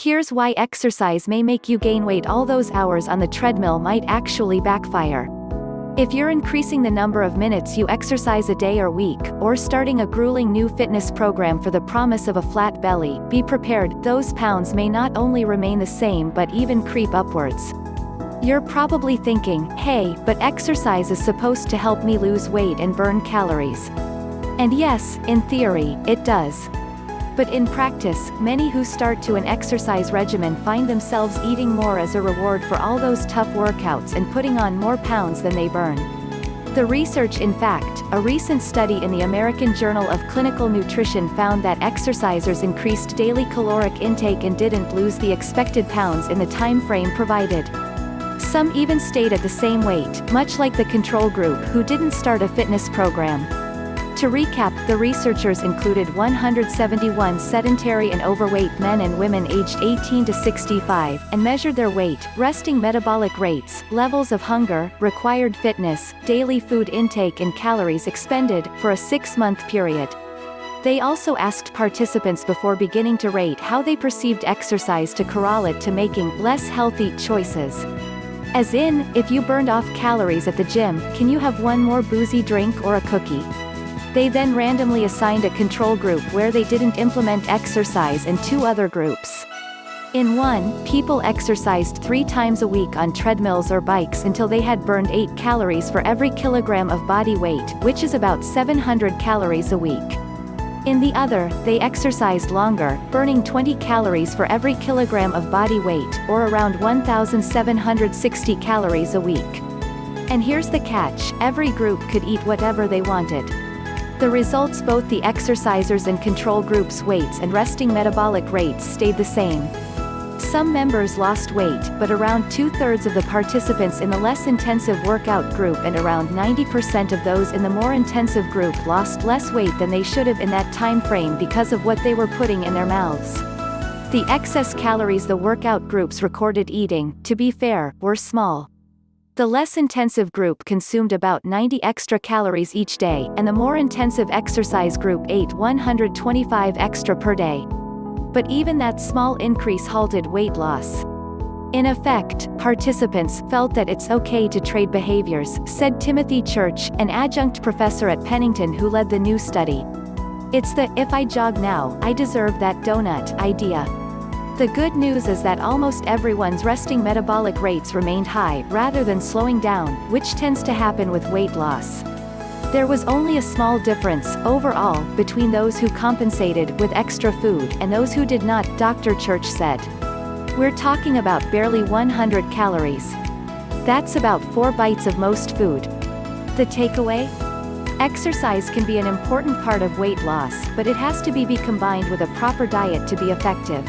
Here's why exercise may make you gain weight. All those hours on the treadmill might actually backfire. If you're increasing the number of minutes you exercise a day or week, or starting a grueling new fitness program for the promise of a flat belly, be prepared, those pounds may not only remain the same but even creep upwards. You're probably thinking, hey, but exercise is supposed to help me lose weight and burn calories. And yes, in theory, it does. But in practice, many who start to an exercise regimen find themselves eating more as a reward for all those tough workouts and putting on more pounds than they burn. The research, in fact, a recent study in the American Journal of Clinical Nutrition found that exercisers increased daily caloric intake and didn't lose the expected pounds in the time frame provided. Some even stayed at the same weight, much like the control group who didn't start a fitness program. To recap, the researchers included 171 sedentary and overweight men and women aged 18 to 65, and measured their weight, resting metabolic rates, levels of hunger, required fitness, daily food intake and calories expended, for a 6-month period. They also asked participants before beginning to rate how they perceived exercise to corral it to making less healthy choices. As in, if you burned off calories at the gym, can you have one more boozy drink or a cookie? They then randomly assigned a control group where they didn't implement exercise and 2 other groups. In one, people exercised 3 times a week on treadmills or bikes until they had burned 8 calories for every kilogram of body weight, which is about 700 calories a week. In the other, they exercised longer, burning 20 calories for every kilogram of body weight, or around 1,760 calories a week. And here's the catch, every group could eat whatever they wanted. The results, both the exercisers and control groups' weights and resting metabolic rates stayed the same. Some members lost weight, but around 2/3 of the participants in the less intensive workout group and around 90% of those in the more intensive group lost less weight than they should have in that time frame because of what they were putting in their mouths. The excess calories the workout groups recorded eating, to be fair, were small. The less intensive group consumed about 90 extra calories each day, and the more intensive exercise group ate 125 extra per day. But even that small increase halted weight loss. In effect, participants felt that it's okay to trade behaviors, said Timothy Church, an adjunct professor at Pennington who led the new study. It's the, if I jog now, I deserve that donut idea. The good news is that almost everyone's resting metabolic rates remained high, rather than slowing down, which tends to happen with weight loss. There was only a small difference, overall, between those who compensated with extra food and those who did not, Dr. Church said. We're talking about barely 100 calories. That's about 4 bites of most food. The takeaway? Exercise can be an important part of weight loss, but it has to be combined with a proper diet to be effective.